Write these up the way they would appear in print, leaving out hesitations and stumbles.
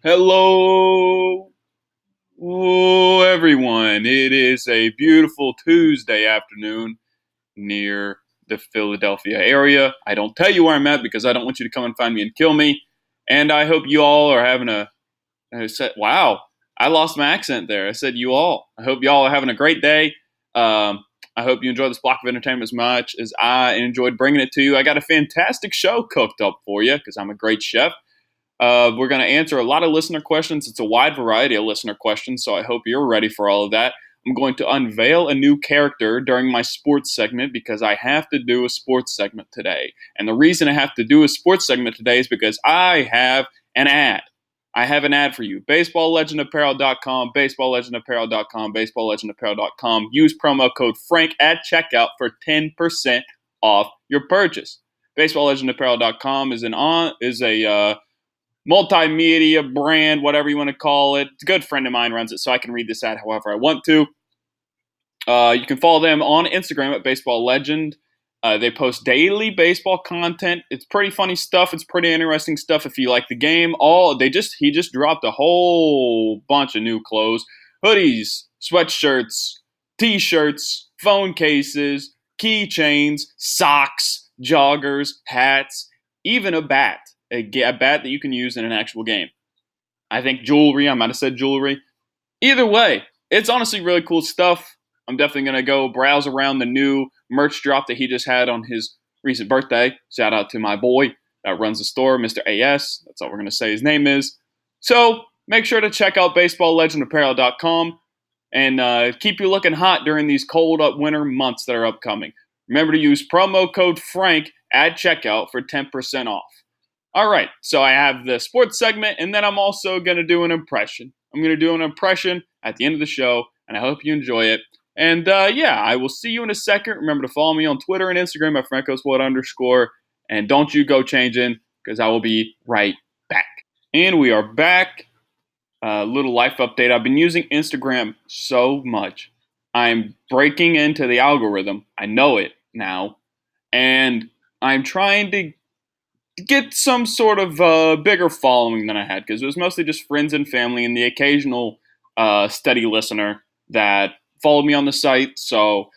Hello, everyone. It is a beautiful Tuesday afternoon near the Philadelphia area. I don't tell you where I'm at because I don't want you to come and find me and kill me. And I hope you all are having wow, I lost my accent there. I said you all. I hope you all are having a great day. I hope you enjoy this block of entertainment as much as I enjoyed bringing it to you. I got a fantastic show cooked up for you because I'm a great chef. We're going to answer a lot of listener questions. It's a wide variety of listener questions, so I hope you're ready for all of that. I'm going to unveil a new character during my sports segment because I have to do a sports segment today. And the reason I have to do a sports segment today is because I have an ad. I have an ad for you. BaseballLegendApparel.com, BaseballLegendApparel.com, BaseballLegendApparel.com. Use promo code Frank at checkout for 10% off your purchase. BaseballLegendApparel.com is a multimedia brand, whatever you want to call it. A good friend of mine runs it, so I can read this ad however I want to. You can follow them on Instagram at Baseball Legend. They post daily baseball content. It's pretty funny stuff. It's pretty interesting stuff if you like the game. He just dropped a whole bunch of new clothes: hoodies, sweatshirts, t-shirts, phone cases, keychains, socks, joggers, hats, even a bat. A bat that you can use in an actual game. I think jewelry. I might have said jewelry. Either way, it's honestly really cool stuff. I'm definitely going to go browse around the new merch drop that he just had on his recent birthday. Shout out to my boy that runs the store, Mr. AS. That's all we're going to say his name is. So make sure to check out BaseballLegendApparel.com and keep you looking hot during these cold winter months that are upcoming. Remember to use promo code Frank at checkout for 10% off. All right, so I have the sports segment, and then I'm also going to do an impression. I'm going to do an impression at the end of the show, and I hope you enjoy it. And yeah, I will see you in a second. Remember to follow me on Twitter and Instagram at FrancoSport_. And don't you go changing, because I will be right back. And we are back. Little life update. I've been using Instagram so much. I'm breaking into the algorithm. I know it now. And I'm trying to get some sort of bigger following than I had because it was mostly just friends and family and the occasional steady listener that followed me on the site. So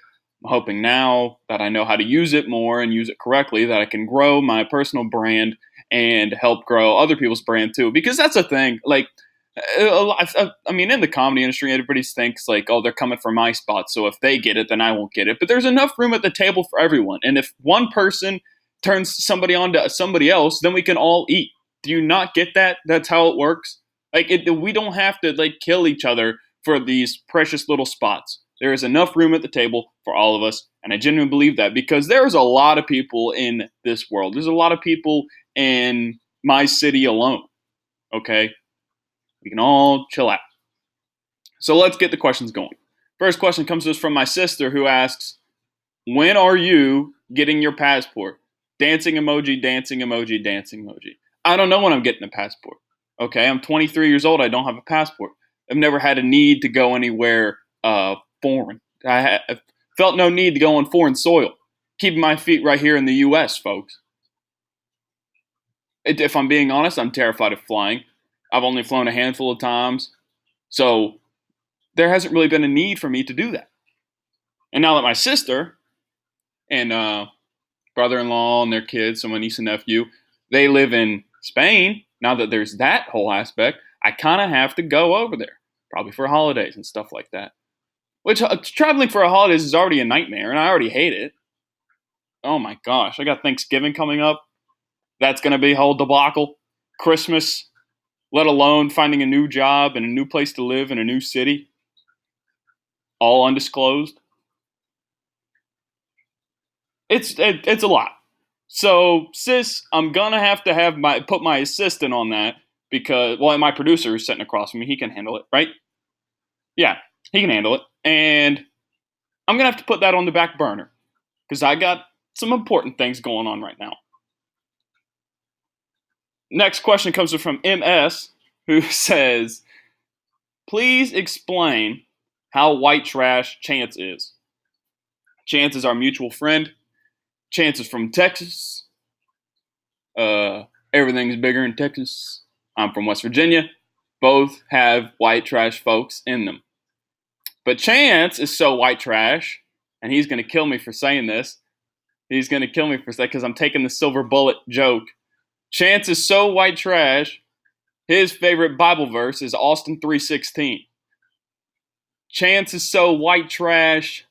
I'm hoping now that I know how to use it more and use it correctly that I can grow my personal brand and help grow other people's brand too. Because that's a thing. Like, I mean, in the comedy industry, everybody thinks like, oh, they're coming for my spot. So if they get it, then I won't get it. But there's enough room at the table for everyone. And if one person turns somebody on to somebody else, then we can all eat. Do you not get that? That's how it works. We don't have to like kill each other for these precious little spots. There is enough room at the table for all of us, and I genuinely believe that because there's a lot of people in this world. There's a lot of people in my city alone. Okay, we can all chill out. So let's get the questions going. First question comes to us from my sister who asks, "When are you getting your passport?" Dancing emoji, dancing emoji, dancing emoji. I don't know when I'm getting a passport. Okay, I'm 23 years old. I don't have a passport. I've never had a need to go anywhere foreign. I've felt no need to go on foreign soil. Keeping my feet right here in the U.S., folks. If I'm being honest, I'm terrified of flying. I've only flown a handful of times. So there hasn't really been a need for me to do that. And now that my sister and brother-in-law and their kids, so my niece and nephew, they live in Spain. Now that there's that whole aspect, I kind of have to go over there, probably for holidays and stuff like that. Which traveling for a holidays is already a nightmare, and I already hate it. Oh my gosh, I got Thanksgiving coming up. That's going to be a whole debacle. Christmas, let alone finding a new job and a new place to live in a new city, all undisclosed. It's a lot. So, sis, I'm gonna have to put my assistant on that because my producer is sitting across from me. He can handle it, right? Yeah, he can handle it, and I'm gonna have to put that on the back burner because I got some important things going on right now. Next question comes from MS, who says, "Please explain how white trash Chance is." Chance is our mutual friend. Chance is from Texas. Everything's bigger in Texas. I'm from West Virginia. Both have white trash folks in them. But Chance is so white trash, and he's going to kill me for saying this. He's going to kill me for that because I'm taking the silver bullet joke. Chance is so white trash, his favorite Bible verse is Austin 3:16. Chance is so white trash,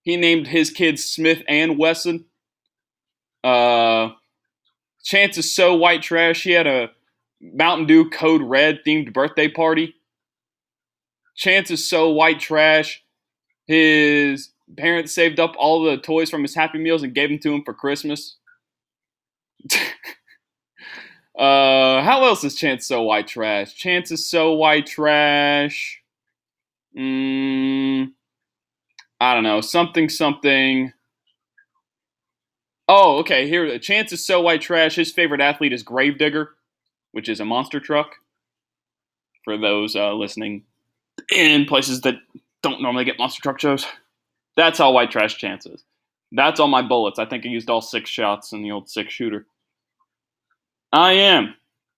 he named his kids Smith and Wesson. Chance is so white trash, he had a Mountain Dew Code Red themed birthday party. Chance is so white trash, his parents saved up all the toys from his Happy Meals and gave them to him for Christmas. How else is Chance so white trash? Chance is so white trash. I don't know. Something. Oh, okay. Here, Chance is so white trash. His favorite athlete is Gravedigger, which is a monster truck. For those listening in places that don't normally get monster truck shows. That's how white trash Chance is. That's all my bullets. I think I used all 6 shots in the old 6-shooter. I am.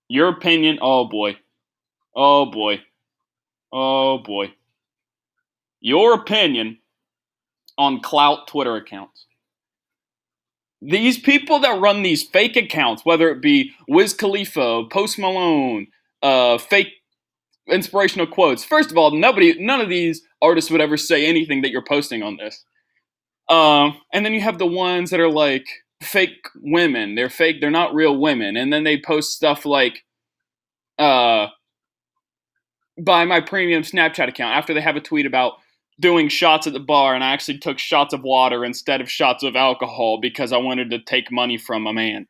Your opinion. Oh, boy. Oh, boy. Oh, boy. Your opinion on clout Twitter accounts. These people that run these fake accounts, whether it be Wiz Khalifa, Post Malone, fake inspirational quotes. First of all, none of these artists would ever say anything that you're posting on this. And then you have the ones that are like fake women. They're fake. They're not real women. And then they post stuff like, buy my premium Snapchat account after they have a tweet about doing shots at the bar, and I actually took shots of water instead of shots of alcohol because I wanted to take money from a man.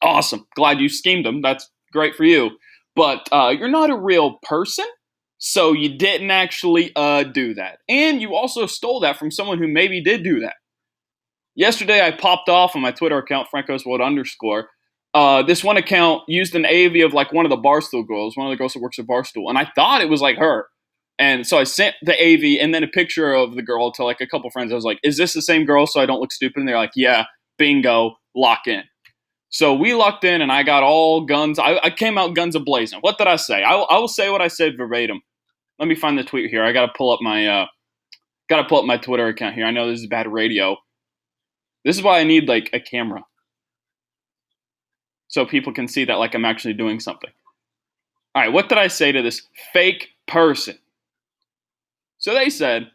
Awesome. Glad you schemed them. That's great for you. But you're not a real person, so you didn't actually do that. And you also stole that from someone who maybe did do that. Yesterday, I popped off on my Twitter account, Franco's World _. This one account used an AV of like one of the Barstool girls, one of the girls that works at Barstool, and I thought it was like her. And so I sent the AV and then a picture of the girl to like a couple friends. I was like, is this the same girl so I don't look stupid? And they're like, yeah, bingo, lock in. So we locked in and I got all guns. I came out guns a-blazing. What did I say? I will say what I said verbatim. Let me find the tweet here. I got to pull up my Twitter account here. I know this is bad radio. This is why I need like a camera. So people can see that like I'm actually doing something. All right, what did I say to this fake person? So they said,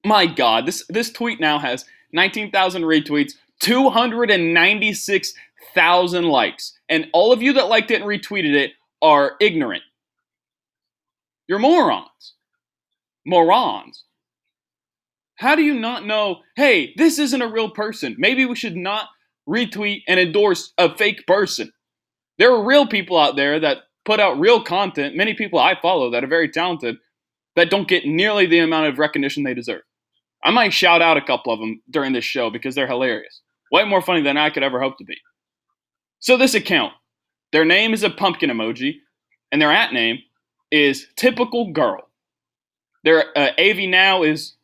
my God, this tweet now has 19,000 retweets, 296,000 likes. And all of you that liked it and retweeted it are ignorant. You're morons. Morons. How do you not know, hey, this isn't a real person? Maybe we should not retweet and endorse a fake person. There are real people out there that put out real content, many people I follow that are very talented, that don't get nearly the amount of recognition they deserve. I might shout out a couple of them during this show because they're hilarious. Way more funny than I could ever hope to be. So this account, their name is a pumpkin emoji, and their @ name is Typical Girl. Their AV now is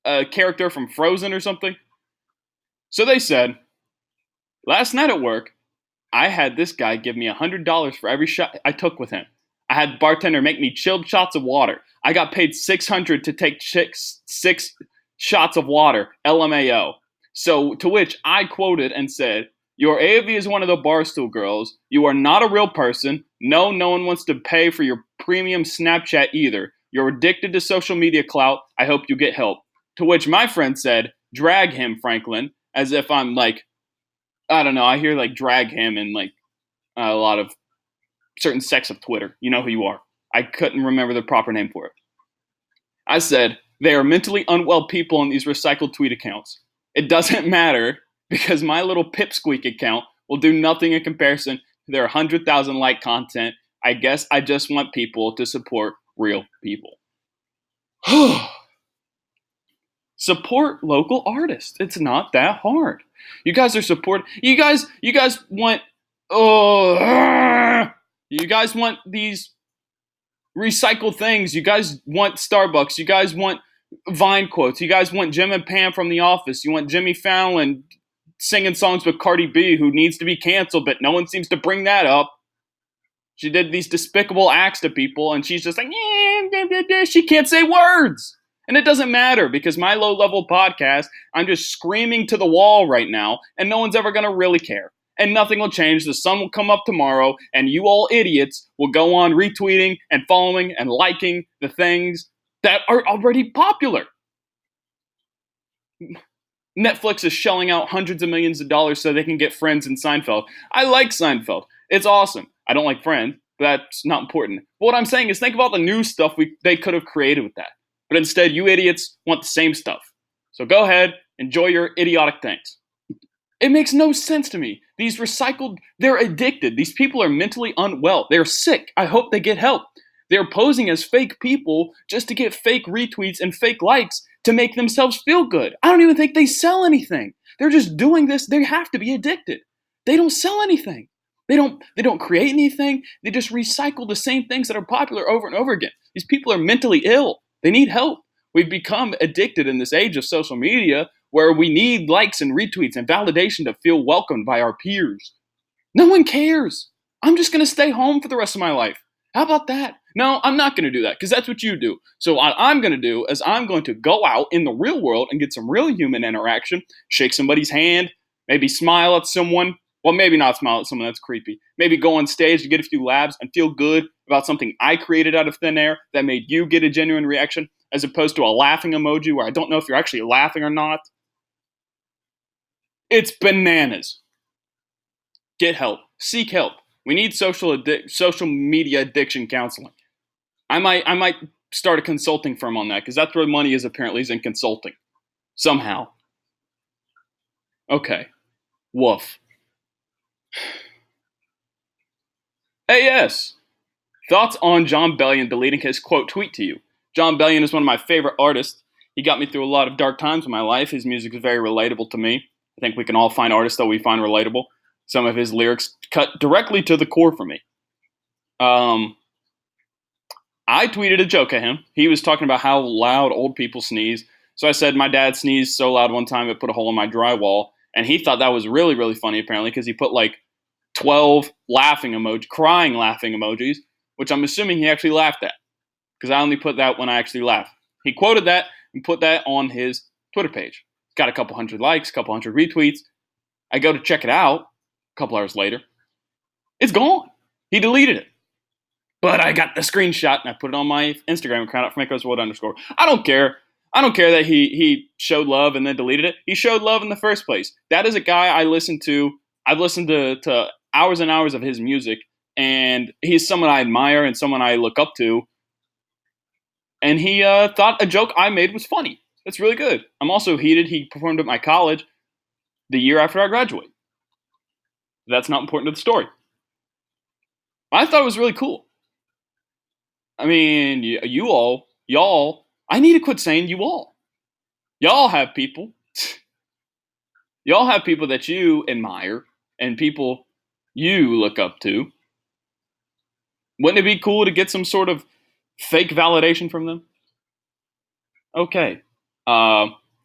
a character from Frozen or something. So they said, last night at work, I had this guy give me $100 for every shot I took with him. I had the bartender make me chilled shots of water. I got paid $600 to take 6 shots of water, LMAO. So to which I quoted and said, your AV is one of the Barstool girls. You are not a real person. No, no one wants to pay for your premium Snapchat either. You're addicted to social media clout. I hope you get help. To which my friend said, drag him, Franklin, as if I'm like, I don't know, I hear like drag him and like a lot of certain sects of Twitter. You know who you are. I couldn't remember the proper name for it. I said, they are mentally unwell people in these recycled tweet accounts. It doesn't matter because my little pipsqueak account will do nothing in comparison to their 100,000 like content. I guess I just want people to support real people. Support local artists. It's not that hard. You guys are support. You guys want. You guys want these recycled things. You guys want Starbucks. You guys want Vine quotes. You guys want Jim and Pam from The Office. You want Jimmy Fallon singing songs with Cardi B, who needs to be canceled, but no one seems to bring that up. She did these despicable acts to people, and she's just like, she can't say words. And it doesn't matter because my low level podcast, I'm just screaming to the wall right now, and no one's ever going to really care. And nothing will change. The sun will come up tomorrow, and you all idiots will go on retweeting and following and liking the things that are already popular. Netflix is shelling out hundreds of millions of dollars so they can get Friends and Seinfeld. I like Seinfeld. It's awesome. I don't like Friends, but that's not important. But what I'm saying is think about the new stuff they could have created with that. But instead, you idiots want the same stuff. So go ahead, enjoy your idiotic things. It makes no sense to me. These recycled, they're addicted. These people are mentally unwell. They're sick. I hope they get help. They're posing as fake people just to get fake retweets and fake likes to make themselves feel good. I don't even think they sell anything. They're just doing this. They have to be addicted. They don't sell anything. They don't create anything. They just recycle the same things that are popular over and over again. These people are mentally ill. They need help. We've become addicted in this age of social media where we need likes and retweets and validation to feel welcomed by our peers. No one cares. I'm just going to stay home for the rest of my life. How about that? No, I'm not going to do that because that's what you do. So what I'm going to do is I'm going to go out in the real world and get some real human interaction, shake somebody's hand, maybe smile at someone. Well, maybe not smile at someone, that's creepy. Maybe go on stage to get a few laughs and feel good about something I created out of thin air that made you get a genuine reaction, as opposed to a laughing emoji where I don't know if you're actually laughing or not. It's bananas. Get help. Seek help. We need social media addiction counseling. I might start a consulting firm on that because that's where money is apparently, is in consulting. Somehow. Okay. Woof. Hey, yes. Thoughts on John Bellion deleting his quote tweet to you? John Bellion is one of my favorite artists. He got me through a lot of dark times in my life. His music is very relatable to me. I think we can all find artists that we find relatable. Some of his lyrics cut directly to the core for me. I tweeted a joke at him. He was talking about how loud old people sneeze. So I said my dad sneezed so loud one time it put a hole in my drywall. And he thought that was really, really funny apparently because he put like 12 crying laughing emojis, which I'm assuming he actually laughed at because I only put that when I actually laugh. He quoted that and put that on his Twitter page. Got a couple hundred likes, a couple hundred retweets. I go to check it out a couple hours later. It's gone. He deleted it. But I got the screenshot and I put it on my Instagram account at Francosworld_. I don't care. I don't care that he showed love and then deleted it. He showed love in the first place. That is a guy I listen to. I've listened to hours and hours of his music, and he's someone I admire and someone I look up to. And he thought a joke I made was funny. That's really good. I'm also heated. He performed at my college the year after I graduated. That's not important to the story. I thought it was really cool. I mean, y'all, I need to quit saying you all. Y'all have people. Y'all have people that you admire and people you look up to. Wouldn't it be cool to get some sort of fake validation from them? Okay.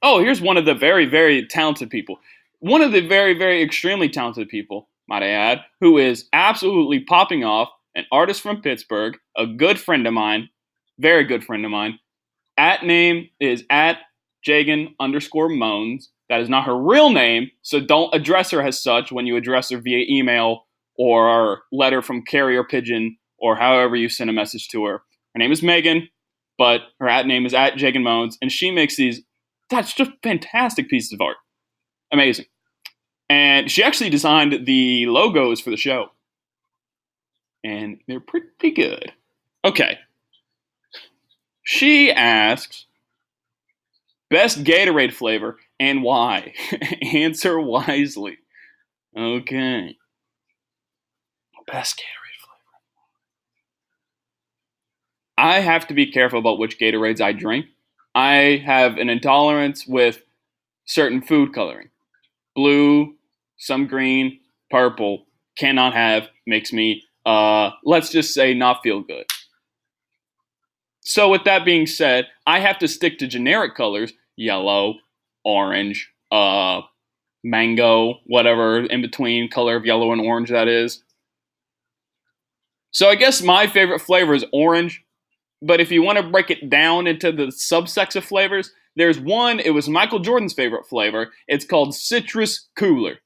Here's one of the very, very talented people. One of the very, very extremely talented people, might I add, who is absolutely popping off, an artist from Pittsburgh, a good friend of mine, very good friend of mine. At name is at Jagan_Moans. That is not her real name, so don't address her as such when you address her via email or letter from carrier pigeon or however you send a message to her. Her name is Megan, but her at name is at Jagan Moans, and she makes that's just fantastic pieces of art. Amazing. And she actually designed the logos for the show. And they're pretty good. Okay. She asks, best Gatorade flavor and why? Answer wisely. Okay. Best Gatorade flavor. I have to be careful about which Gatorades I drink. I have an intolerance with certain food coloring. Blue, some green, purple, cannot have, makes me, let's just say, not feel good. So with that being said, I have to stick to generic colors, yellow, orange, mango, whatever in between color of yellow and orange that is. So I guess my favorite flavor is orange. But if you want to break it down into the subsects of flavors, there's one, it was Michael Jordan's favorite flavor. It's called Citrus Cooler.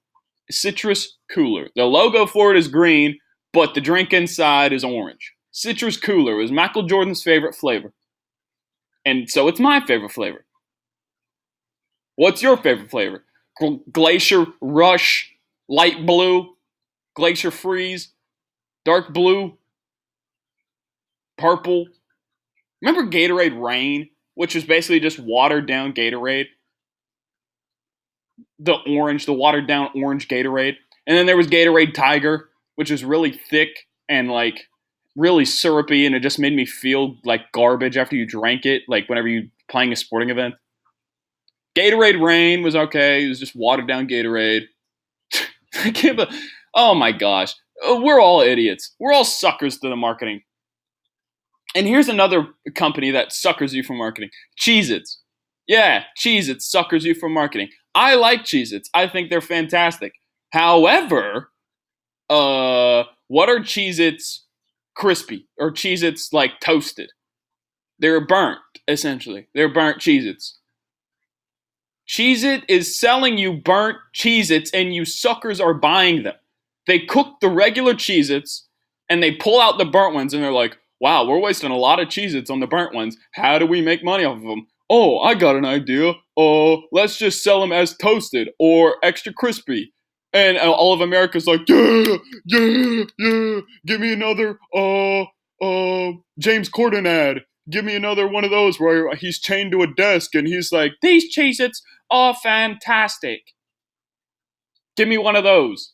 Citrus Cooler. The logo for it is green, but the drink inside is orange. Citrus Cooler was Michael Jordan's favorite flavor. And so it's my favorite flavor. What's your favorite flavor? Glacier Rush, light blue, Glacier Freeze, dark blue, purple. Remember Gatorade Rain, which was basically just watered down Gatorade? The watered down orange Gatorade. And then there was Gatorade Tiger, which was really thick and like really syrupy, and it just made me feel like garbage after you drank it, like whenever you playing a sporting event. Gatorade Rain was okay. It was just watered down Gatorade. I can't. Oh my gosh, we're all idiots. We're all suckers to the marketing. And here's another company that suckers you for marketing: Cheez-Its. Yeah, Cheez-Its suckers you for marketing. I like Cheez-Its. I think they're fantastic. However, what are Cheez-Its crispy or Cheez-Its like toasted? They're burnt, essentially. They're burnt Cheez-Its. Cheez-It is selling you burnt Cheez-Its and you suckers are buying them. They cook the regular Cheez-Its and they pull out the burnt ones and they're like, wow, we're wasting a lot of Cheez-Its on the burnt ones. How do we make money off of them? Oh, I got an idea. Let's just sell them as toasted or extra crispy. And all of America's like, yeah, yeah, yeah. Give me another James Corden ad. Give me another one of those where he's chained to a desk and he's like, these Cheez-Its are fantastic. Give me one of those.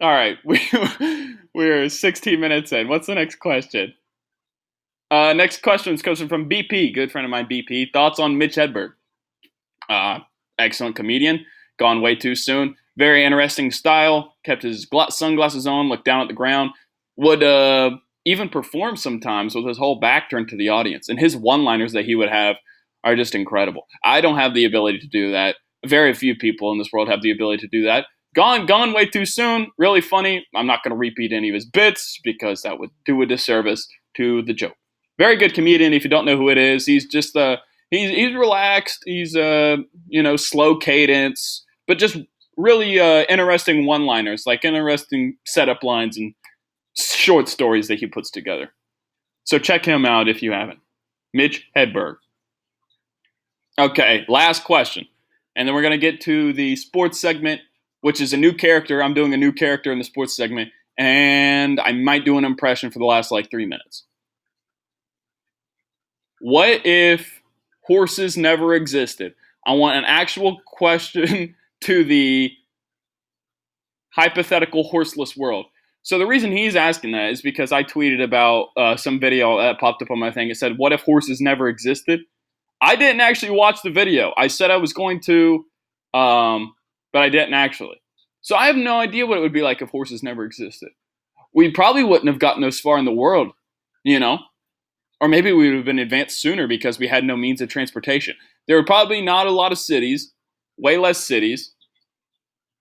All right, we're 16 minutes in. What's the next question? Next question comes from BP, good friend of mine, BP. Thoughts on Mitch Hedberg? Excellent comedian, gone way too soon. Very interesting style, kept his sunglasses on, looked down at the ground, would even perform sometimes with his whole back turned to the audience. And his one-liners that he would have are just incredible. I don't have the ability to do that. Very few people in this world have the ability to do that. Gone way too soon, really funny. I'm not going to repeat any of his bits because that would do a disservice to the joke. Very good comedian. If you don't know who it is, he's just he's relaxed. He's slow cadence, but just really interesting one-liners, like interesting setup lines and short stories that he puts together. So check him out if you haven't. Mitch Hedberg. Okay, last question. And then we're going to get to the sports segment, which is a new character. I'm doing a new character in the sports segment, and I might do an impression for the last 3 minutes. What if horses never existed? I want an actual question to the hypothetical horseless world. So the reason he's asking that is because I tweeted about some video that popped up on my thing. It said, what if horses never existed? I didn't actually watch the video. I said I was going to, but I didn't actually. So I have no idea what it would be like if horses never existed. We probably wouldn't have gotten this far in the world, Or maybe we would have been advanced sooner because we had no means of transportation. There were probably not a lot of cities, way less cities,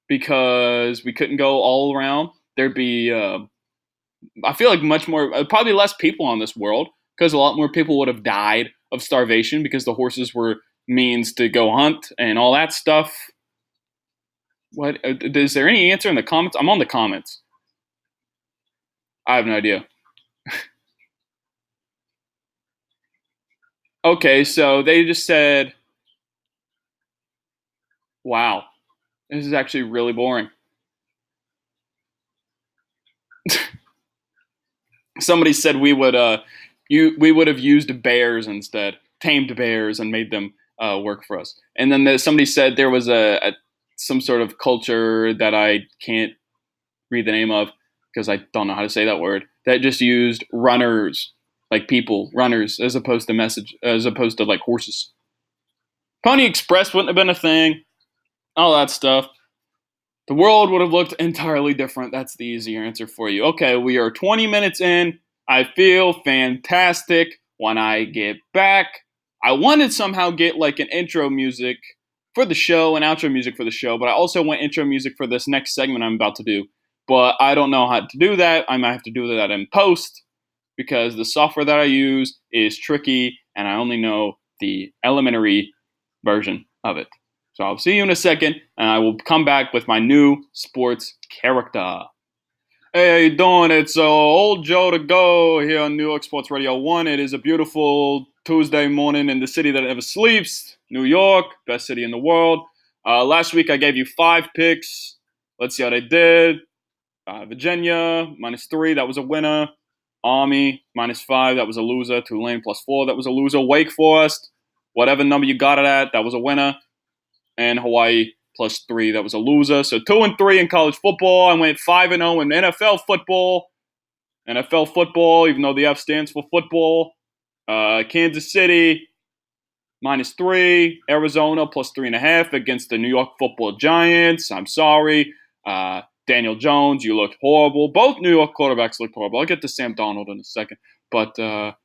because we couldn't go all around. There'd be, I feel like much more, probably less people on this world because a lot more people would have died of starvation because the horses were means to go hunt and all that stuff. What is there any answer in the comments? I'm on the comments. I have no idea. Okay, so they just said, wow, this is actually really boring. Somebody said we would have used bears instead, tamed bears, and made them work for us. And then somebody said there was some sort of culture that I can't read the name of because I don't know how to say that word, that just used runners, like people, runners, as opposed to like horses. Pony Express wouldn't have been a thing. All that stuff. The world would have looked entirely different. That's the easy answer for you. Okay, we are 20 minutes in. I feel fantastic. When I get back, I want to somehow get like an intro music for the show and outro music for the show, but I also want intro music for this next segment I'm about to do. But I don't know how to do that. I might have to do that in post because the software that I use is tricky and I only know the elementary version of it. So I'll see you in a second and I will come back with my new sports character. Hey, how you doing? It's old Joe to go here on New York Sports Radio 1. It is a beautiful Tuesday morning in the city that never sleeps, New York, best city in the world. Last week I gave you 5 picks. Let's see how they did. Virginia, -3, that was a winner. Army, -5, that was a loser. Tulane, +4, that was a loser. Wake Forest, whatever number you got it at, that was a winner. And Hawaii, +3, that was a loser. So 2-3 in college football. I went 5-0 in NFL football. NFL football, even though the F stands for football. Kansas City, -3. Arizona, +3.5 against the New York Football Giants. I'm sorry. Daniel Jones, you looked horrible. Both New York quarterbacks looked horrible. I'll get to Sam Darnold in a second. But I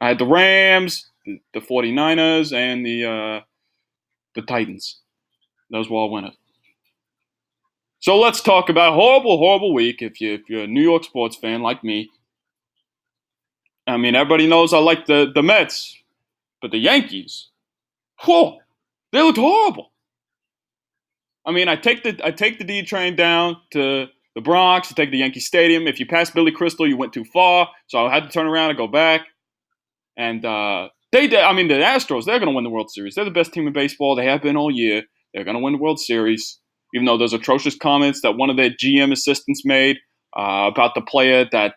had the Rams, the 49ers, and the Titans. Those were all winners. So let's talk about horrible, horrible week. If you're a New York sports fan like me, I mean, everybody knows I like the Mets, but the Yankees, whoa, they looked horrible. I mean, I take the D train down to the Bronx to take the Yankee Stadium. If you pass Billy Crystal, you went too far, so I had to turn around and go back. And they did. I mean, the Astros, they're going to win the World Series. They're the best team in baseball. They have been all year. They're going to win the World Series. Even though those atrocious comments that one of their GM assistants made about the player that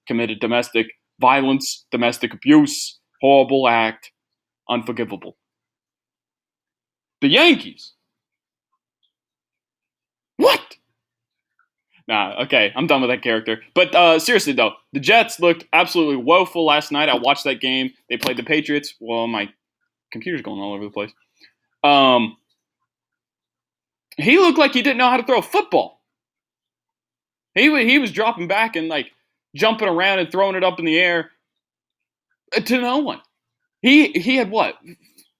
committed domestic violence, domestic abuse, horrible act, unforgivable. The Yankees. What? Nah, okay, I'm done with that character. But seriously, though, the Jets looked absolutely woeful last night. I watched that game. They played the Patriots. Well, my computer's going all over the place. He looked like he didn't know how to throw a football. He was dropping back and like jumping around and throwing it up in the air to no one. He had what,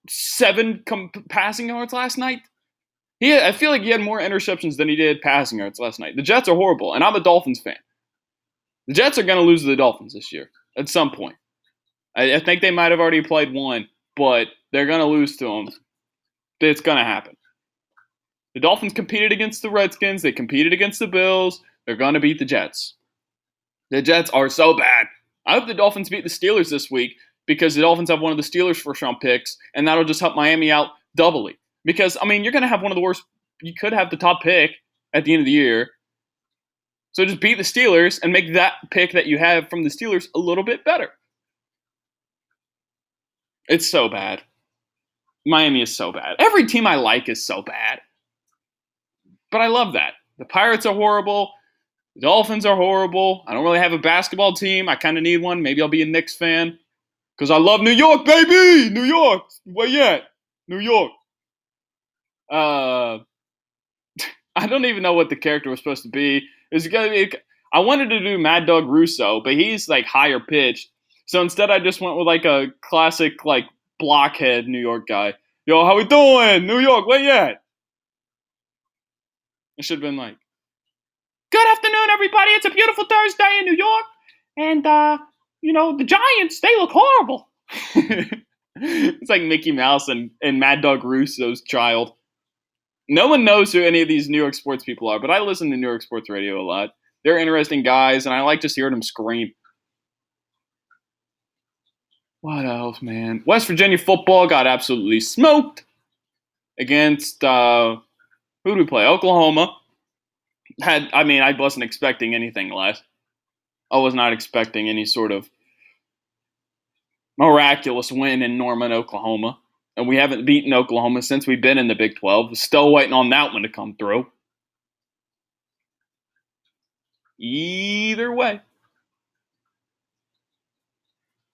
7 passing yards last night? I feel like he had more interceptions than he did passing yards last night. The Jets are horrible, and I'm a Dolphins fan. The Jets are going to lose to the Dolphins this year at some point. I think they might have already played one, but they're going to lose to them. It's going to happen. The Dolphins competed against the Redskins. They competed against the Bills. They're going to beat the Jets. The Jets are so bad. I hope the Dolphins beat the Steelers this week because the Dolphins have one of the Steelers' first-round picks, and that'll just help Miami out doubly. Because, I mean, you're going to have one of the worst – you could have the top pick at the end of the year. So just beat the Steelers and make that pick that you have from the Steelers a little bit better. It's so bad. Miami is so bad. Every team I like is so bad. But I love that. The Pirates are horrible. The Dolphins are horrible. I don't really have a basketball team. I kind of need one. Maybe I'll be a Knicks fan. Because I love New York, baby! New York! Where you at? New York. I don't even know what the character was supposed to be. I wanted to do Mad Dog Russo, but he's like higher pitched. So instead I just went with like a classic like blockhead New York guy. Yo, how we doing? New York, where you at? It should have been like, good afternoon, everybody. It's a beautiful Thursday in New York. And, the Giants, they look horrible. It's like Mickey Mouse and Mad Dog Russo's child. No one knows who any of these New York sports people are, but I listen to New York sports radio a lot. They're interesting guys, and I like just hearing them scream. What else, man? West Virginia football got absolutely smoked against, who did we play? Oklahoma. I wasn't expecting anything less. I was not expecting any sort of miraculous win in Norman, Oklahoma. And we haven't beaten Oklahoma since we've been in the Big 12. Still waiting on that one to come through. Either way.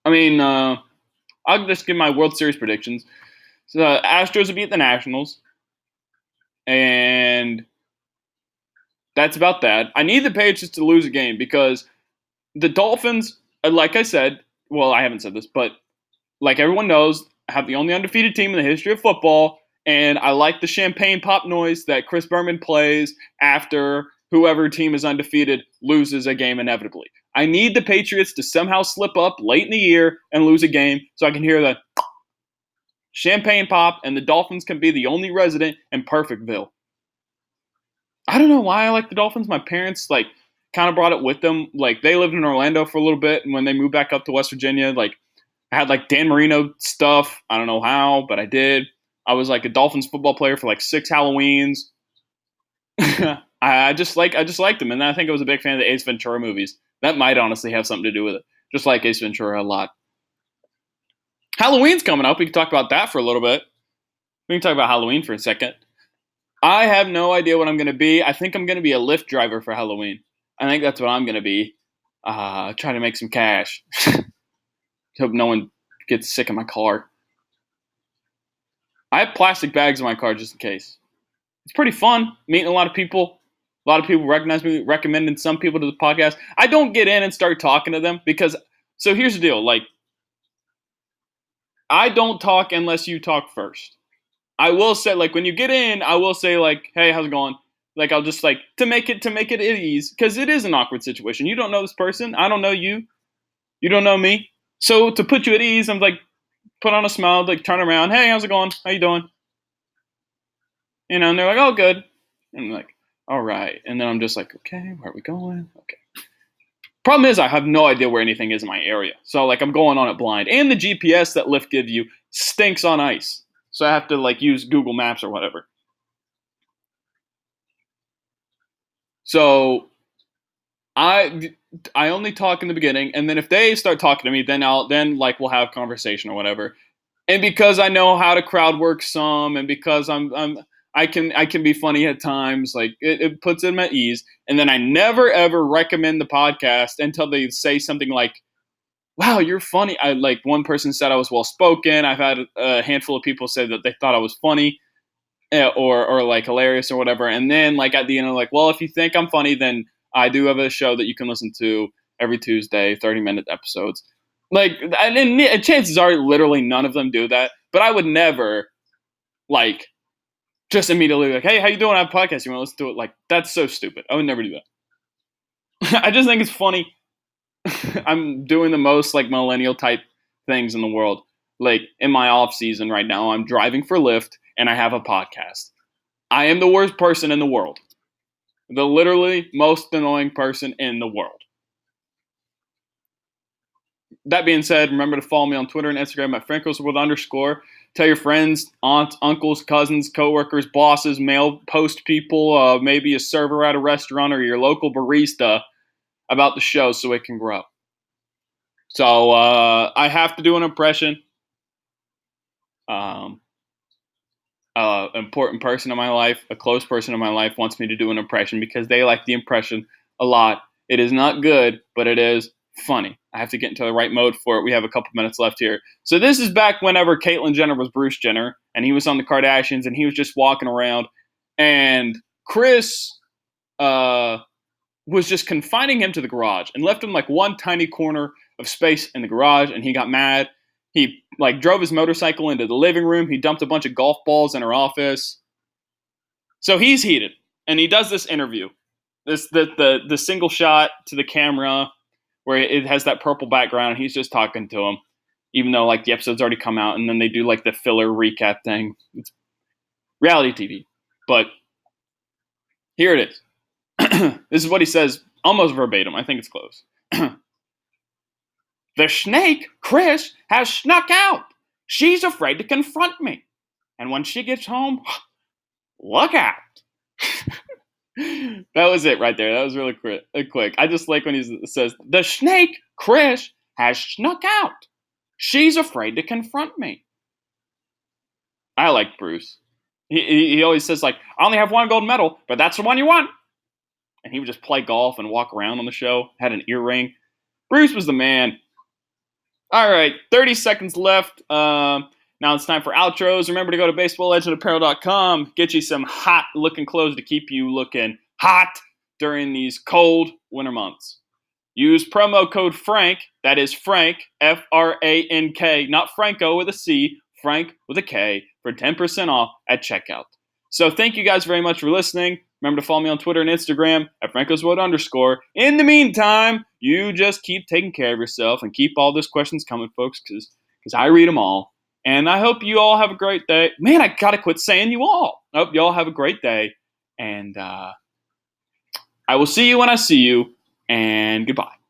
I mean, I'll just give my World Series predictions. So, Astros will beat the Nationals. And that's about that. I need the Patriots to lose a game because the Dolphins, like I said, well, I haven't said this, but like everyone knows, have the only undefeated team in the history of football, And I like the champagne pop noise that Chris Berman plays after whoever team is undefeated loses a game inevitably. I need the Patriots to somehow slip up late in the year and lose a game so I can hear the champagne pop and the Dolphins can be the only resident in Perfectville. I don't know why I like the Dolphins. My parents kind of brought it with them. Like they lived in Orlando for a little bit, and when they moved back up to West Virginia, I had Dan Marino stuff. I don't know how, but I did. I was a Dolphins football player for 6 Halloweens. I just liked them, and I think I was a big fan of the Ace Ventura movies. That might honestly have something to do with it. Just like Ace Ventura a lot. Halloween's coming up. We can talk about that for a little bit. We can talk about Halloween for a second. I have no idea what I'm going to be. I think I'm going to be a Lyft driver for Halloween. I think that's what I'm going to be. Trying to make some cash. Hope no one gets sick in my car. I have plastic bags in my car just in case. It's pretty fun meeting a lot of people. A lot of people recognize me, recommending some people to the podcast. I don't get in and start talking to them because, so here's the deal. I don't talk unless you talk first. I will say, when you get in, I will say, hey, how's it going? I'll just, to make it at ease, because it is an awkward situation. You don't know this person. I don't know you. You don't know me. So to put you at ease, I'm put on a smile, turn around. Hey, how's it going? How you doing? And they're like, oh, good. And I'm like, all right. And then I'm just okay, where are we going? Okay. Problem is, I have no idea where anything is in my area. So, I'm going on it blind. And the GPS that Lyft gives you stinks on ice. So I have to, use Google Maps or whatever. So I only talk in the beginning, and then if they start talking to me, then we'll have conversation or whatever. And because I know how to crowd work some, and because I can be funny at times, it puts them at ease. And then I never ever recommend the podcast until they say something like, "Wow, you're funny." One person said I was well spoken. I've had a handful of people say that they thought I was funny, or hilarious or whatever. And then at the end, I'm well, if you think I'm funny, then I do have a show that you can listen to every Tuesday, 30-minute episodes. And chances are literally none of them do that. But I would never just immediately hey, how you doing? I have a podcast. You want to listen to it? That's so stupid. I would never do that. I just think it's funny. I'm doing the most millennial type things in the world. In my off season right now, I'm driving for Lyft and I have a podcast. I am the worst person in the world. The literally most annoying person in the world. That being said, remember to follow me on Twitter and Instagram at Frankos_. Tell your friends, aunts, uncles, cousins, coworkers, bosses, mail post people, maybe a server at a restaurant or your local barista about the show so it can grow. So I have to do an impression. Important person in my life, a close person in my life wants me to do an impression because they like the impression a lot. It is not good, but it is funny. I have to get into the right mode for it. We have a couple minutes left here. So this is back whenever Caitlyn Jenner was Bruce Jenner, and he was on the Kardashians, and he was just walking around, and Chris was just confining him to the garage and left him one tiny corner of space in the garage, and he got mad. He drove his motorcycle into the living room. He dumped a bunch of golf balls in her office. So he's heated, and he does this interview. The single shot to the camera where it has that purple background, and he's just talking to him, even though the episode's already come out, and then they do the filler recap thing. It's reality TV. But here it is. This is what he says, almost verbatim. I think it's close. The snake, Chris, has snuck out. She's afraid to confront me. And when she gets home, look out. That was it right there. That was really quick. I just like when he says, the snake, Chris, has snuck out. She's afraid to confront me. I like Bruce. He always says, I only have one gold medal, but that's the one you want. And he would just play golf and walk around on the show, had an earring. Bruce was the man. All right, 30 seconds left. Now it's time for outros. Remember to go to baseballlegendapparel.com. Get you some hot-looking clothes to keep you looking hot during these cold winter months. Use promo code FRANK. That is Frank, F-R-A-N-K, not Franco with a C. Frank with a K, for 10% off at checkout. So thank you guys very much for listening. Remember to follow me on Twitter and Instagram at FrankosWood_. In the meantime, you just keep taking care of yourself and keep all those questions coming, folks, because I read them all. And I hope you all have a great day. Man, I gotta quit saying you all. I hope you all have a great day. And I will see you when I see you. And goodbye.